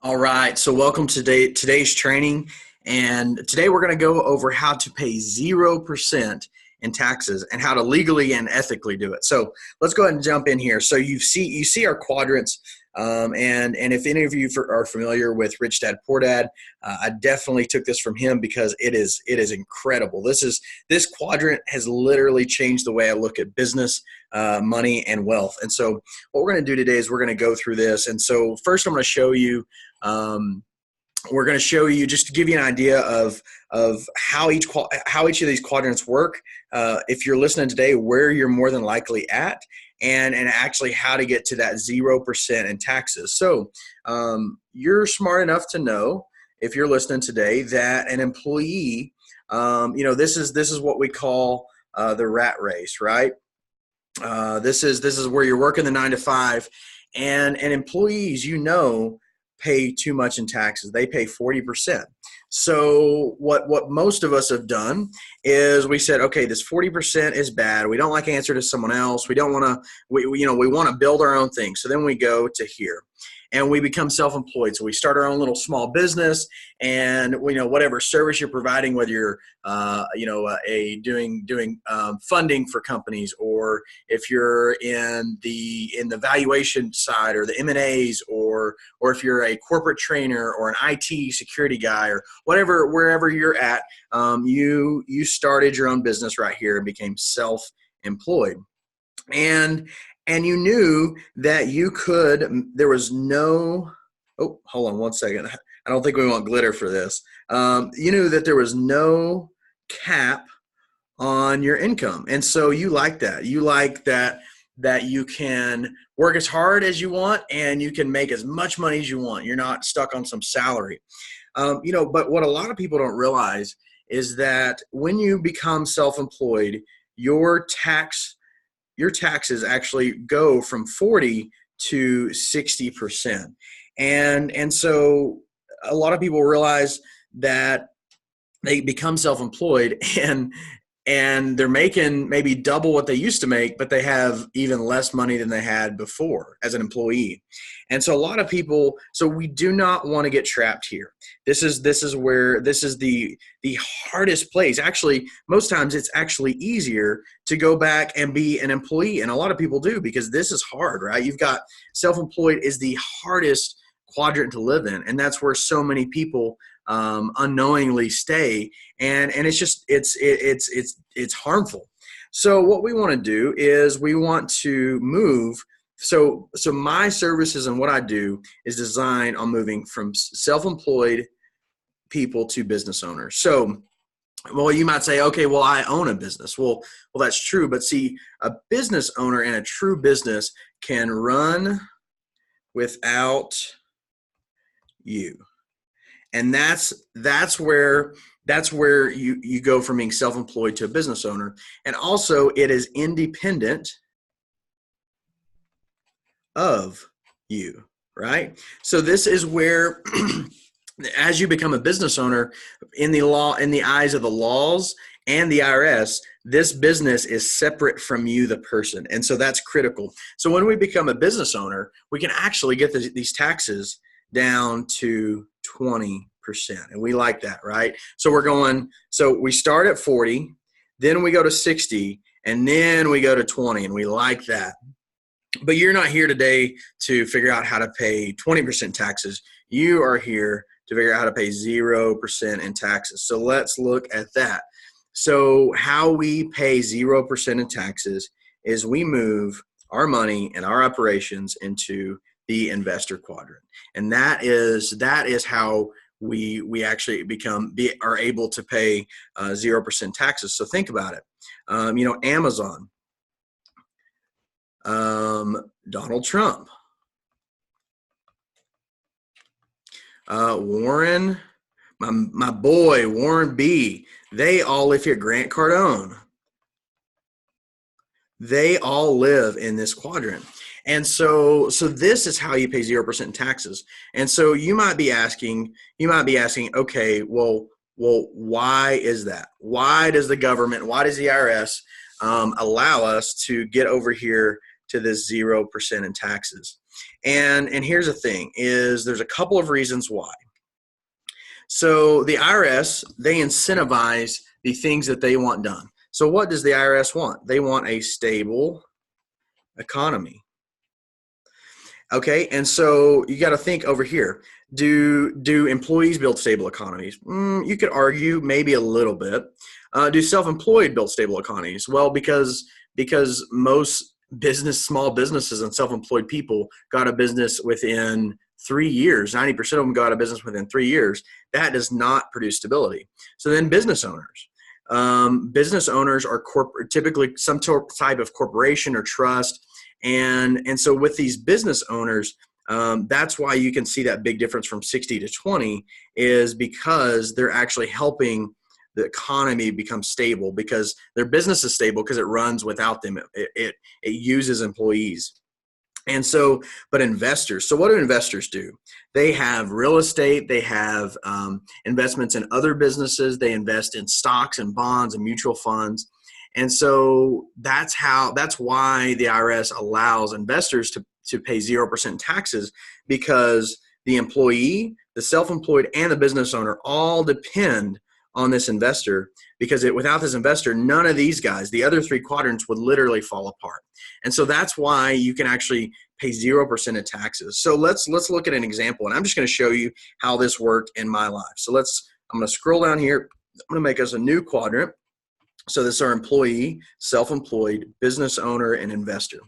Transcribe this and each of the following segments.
All right, so welcome to today's training, and today we're going to go over how to pay 0% in taxes and how to legally and ethically do it. So let's go ahead and jump in here. So you see our quadrants, and if any of you are familiar with Rich Dad Poor Dad, I definitely took this from him because it is incredible. This quadrant has literally changed the way I look at business, money, and wealth. And so what we're going to do today is we're going to go through this. And so first, I'm going to show you. We're going to show you just to give you an idea of how each of these quadrants work. If you're listening today, where you're more than likely at, and actually how to get to that 0% in taxes. So you're smart enough to know, if you're listening today, that an employee, this is what we call the rat race, right? This is where you're working the 9 to 5, and employees, pay too much in taxes. They pay 40%. So what most of us have done is we said, okay, this 40% is bad. We don't like to answer to someone else. We don't want to. We want to build our own thing. So then we go to here, and we become self-employed. So we start our own little small business, and whatever service you're providing, whether you're doing funding for companies, or if you're in the valuation side or the M&As, or if you're a corporate trainer or an IT security guy, or wherever you're at, you started your own business right here and became self-employed. And you knew that there was no, oh, hold on one second. I don't think we want glitter for this. You knew that there was no cap on your income. And so you like that. You like that you can work as hard as you want and you can make as much money as you want. You're not stuck on some salary. But what a lot of people don't realize is that when you become self-employed, your taxes actually go from 40 to 60%. And so a lot of people realize that they become self-employed and they're making maybe double what they used to make, but they have even less money than they had before as an employee. And so a lot of people, so we do not want to get trapped here. This is the hardest place. Actually, most times it's actually easier to go back and be an employee. And a lot of people do, because this is hard, right? You've got self-employed is the hardest quadrant to live in. And that's where so many people unknowingly stay, and it's just it's harmful. So what we want to do is we want to move. So my services and what I do is designed on moving from self-employed people to business owners. So, well, you might say, okay, well, I own a business. Well, that's true. But see, a business owner and a true business can run without you. And that's where you go from being self-employed to a business owner. And also, it is independent of you, right? So this is where as you become a business owner, in the eyes of the laws and the IRS, this business is separate from you, the person. And so that's critical. So when we become a business owner, we can actually get these taxes down to 20%. And we like that, right? So we start at 40, then we go to 60, and then we go to 20, and we like that. But you're not here today to figure out how to pay 20% taxes. You are here to figure out how to pay 0% in taxes. So let's look at that. So how we pay 0% in taxes is we move our money and our operations into the investor quadrant. And that is how we actually are able to pay 0% taxes. So think about it. Amazon, Donald Trump, Warren, my boy Warren B. They all live here. Grant Cardone. They all live in this quadrant. And so this is how you pay 0% in taxes. And so you might be asking, okay, well, why is that? Why does the government, why does the IRS allow us to get over here to this 0% in taxes? And here's the thing is there's a couple of reasons why. So the IRS, they incentivize the things that they want done. So what does the IRS want? They want a stable economy. Okay, and so you got to think over here. Do employees build stable economies? You could argue maybe a little bit. Do self-employed build stable economies? Well, because most small businesses and self-employed people got a business within 3 years. 90% of them got a business within 3 years. That does not produce stability. So then business owners. Business owners are typically some type of corporation or trust. And so with these business owners, that's why you can see that big difference from 60 to 20 is because they're actually helping the economy become stable because their business is stable because it runs without them. It uses employees. And so, but investors, so what do investors do? They have real estate, they have investments in other businesses, they invest in stocks and bonds and mutual funds. And so that's why the IRS allows investors to pay 0% taxes because the employee, the self-employed, and the business owner all depend on this investor because without this investor, none of these guys, the other three quadrants would literally fall apart. And so that's why you can actually pay 0% of taxes. So let's look at an example, and I'm just going to show you how this worked in my life. So I'm going to scroll down here. I'm going to make us a new quadrant. So this is our employee, self-employed, business owner, and investor.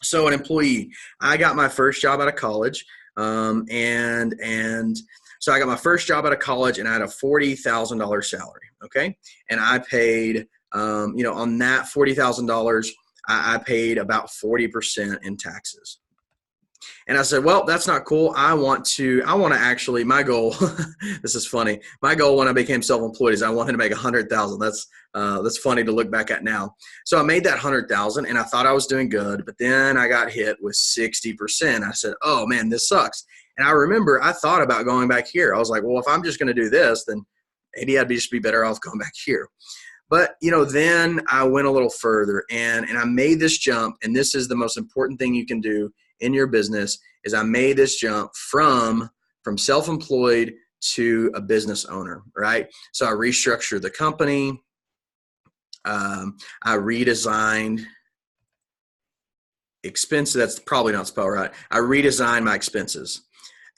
So an employee, I got my first job out of college, and so I got my first job out of college, and I had a $40,000 salary. Okay, and I paid, on that $40,000, I paid about 40% in taxes. And I said, well, that's not cool. I want to actually, my goal, this is funny. My goal when I became self-employed is I wanted to make 100,000. That's funny to look back at now. So I made that 100,000 and I thought I was doing good, but then I got hit with 60%. I said, oh man, this sucks. And I remember I thought about going back here. I was like, well, if I'm just going to do this, then maybe I'd just be better off going back here. But, then I went a little further and I made this jump, and this is the most important thing you can do in your business is I made this jump from self-employed to a business owner, right? So I restructured the company. I redesigned expenses. That's probably not spelled right. I redesigned my expenses.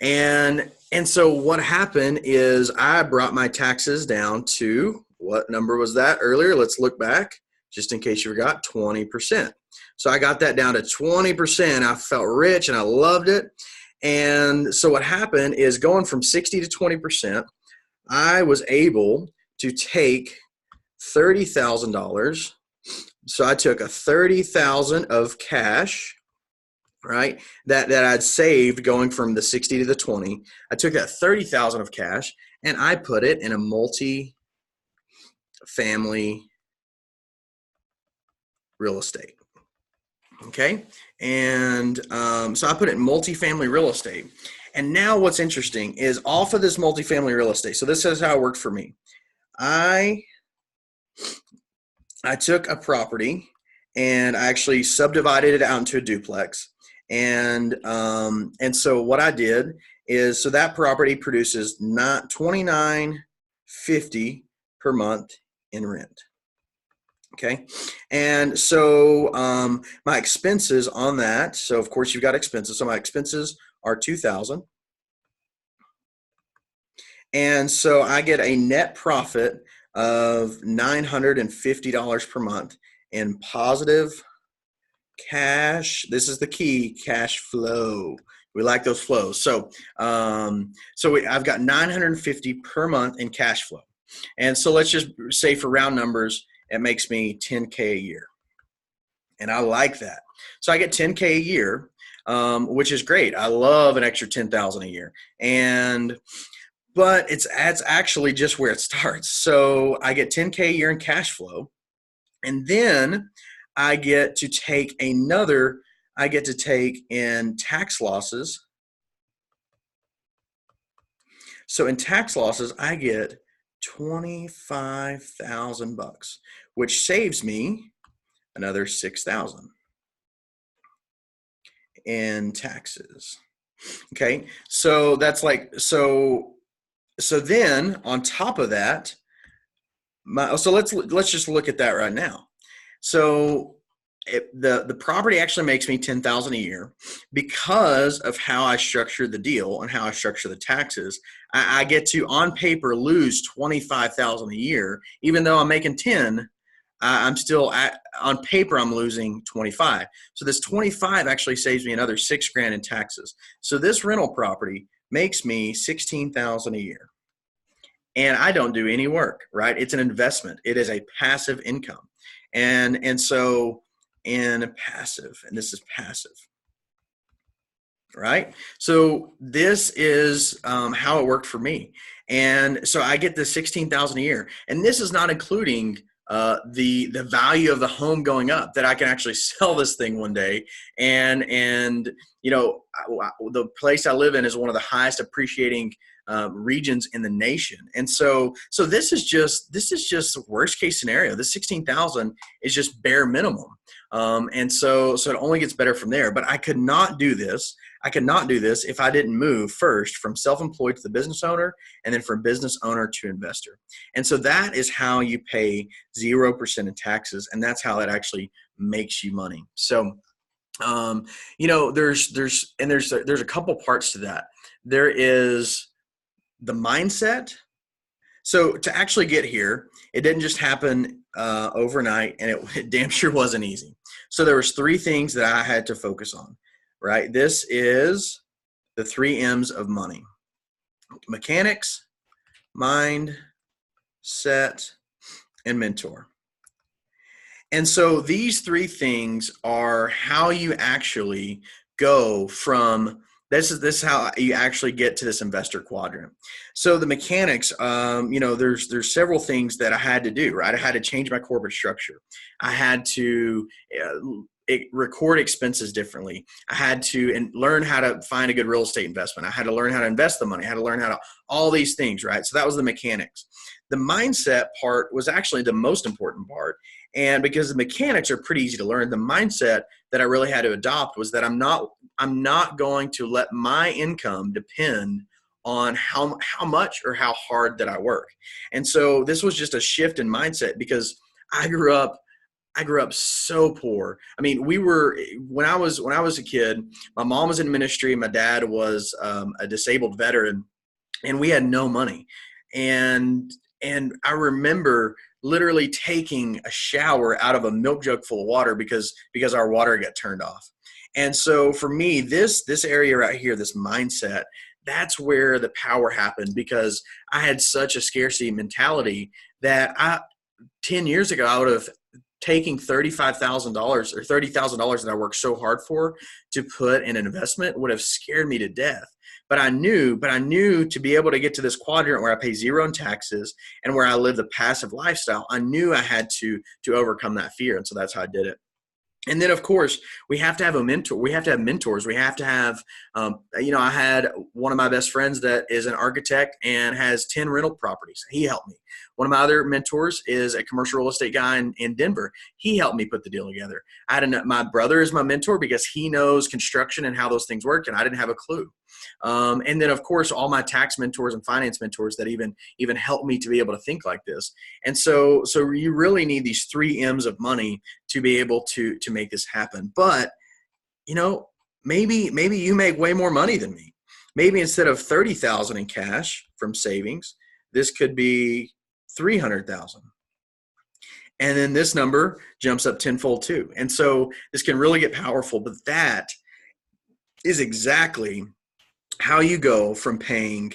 And so what happened is I brought my taxes down to, what number was that earlier? Let's look back just in case you forgot, 20%. So I got that down to 20%. I felt rich and I loved it. And so what happened is going from 60 to 20%, I was able to take $30,000. So I took a $30,000 of cash, right? That I'd saved going from the 60 to the 20. I took that 30,000 of cash and I put it in a multi-family real estate. Okay. And so I put it in multifamily real estate. And now what's interesting is off of this multifamily real estate. So this is how it worked for me. I took a property and I actually subdivided it out into a duplex. And so what I did is, so that property produces not $29.50 per month in rent. Okay. And so my expenses on that, so of course you've got expenses. So my expenses are $2,000. And so I get a net profit of $950 per month in positive cash. This is the key, cash flow. We like those flows. So I've got $950 per month in cash flow. And so let's just say for round numbers, it makes me $10K a year. And I like that. So I get $10K a year, which is great. I love an extra $10,000 a year. But it's actually just where it starts. So I get $10K a year in cash flow. And then I get to take in tax losses. So in tax losses, I get $25,000, which saves me another $6,000 in taxes. Okay, so that's like, so then on top of that, so let's just look at that right now. So the property actually makes me $10,000 a year because of how I structure the deal and how I structure the taxes. I get to, on paper, lose $25,000 a year, even though I'm making 10. I'm still on paper, I'm losing 25. So this 25 actually saves me another $6,000 in taxes. So this rental property makes me 16,000 a year. And I don't do any work, right? It's an investment. It is a passive income. And so in passive, and this is passive, right? So this is how it worked for me. And so I get this 16,000 a year, and this is not including the value of the home going up, that I can actually sell this thing one day. And you know, the place I live in is one of the highest appreciating regions in the nation. And so this is just worst case scenario. This 16,000 is just bare minimum. And so it only gets better from there. But I could not do this. I could not do this if I didn't move first from self-employed to the business owner, and then from business owner to investor. And so that is how you pay 0% in taxes, and that's how it actually makes you money. So, you know, there's a couple parts to that. There is the mindset. So to actually get here, it didn't just happen overnight, and it damn sure wasn't easy. So there was 3 things that I had to focus on, right? This is the 3 M's of money: mechanics, mind, set, and mentor. And so these 3 things are how you actually go from this is how you actually get to this investor quadrant. So the mechanics, you know, there's several things that I had to do, right? I had to change my corporate structure. I had to record expenses differently. I had to learn how to find a good real estate investment. I had to learn how to invest the money. I had to learn how to, all these things, right? So that was the mechanics. The mindset part was actually the most important part. And because the mechanics are pretty easy to learn, the mindset that I really had to adopt was that I'm not going to let my income depend on how much or how hard that I work. And so this was just a shift in mindset, because I grew up so poor. I mean, when I was a kid, my mom was in ministry, my dad was a disabled veteran, and we had no money. And I remember literally taking a shower out of a milk jug full of water because our water got turned off. And so for me, this area right here, this mindset, that's where the power happened, because I had such a scarcity mentality that 10 years ago, I would have taking $35,000 or $30,000 that I worked so hard for to put in an investment would have scared me to death. But I knew to be able to get to this quadrant where I pay 0 in taxes and where I live the passive lifestyle, I knew I had to overcome that fear. And so that's how I did it. And then, of course, we have to have a mentor. We have to have mentors. We have to have, you know, I had one of my best friends that is an architect and has 10 rental properties. He helped me. One of my other mentors is a commercial real estate guy in Denver. He helped me put the deal together. My brother is my mentor because he knows construction and how those things work, and I didn't have a clue. And then, of course, all my tax mentors and finance mentors that even helped me to be able to think like this. And so you really need these 3 M's of money to be able to make this happen. But, you know, maybe you make way more money than me. Maybe instead of 30,000 in cash from savings, this could be 300,000. And then this number jumps up tenfold too. And so this can really get powerful, but that is exactly how you go from paying,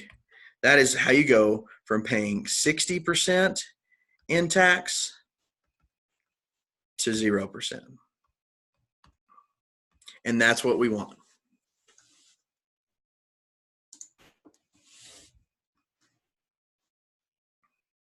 that is how you go from paying 60% in tax to 0%. And that's what we want.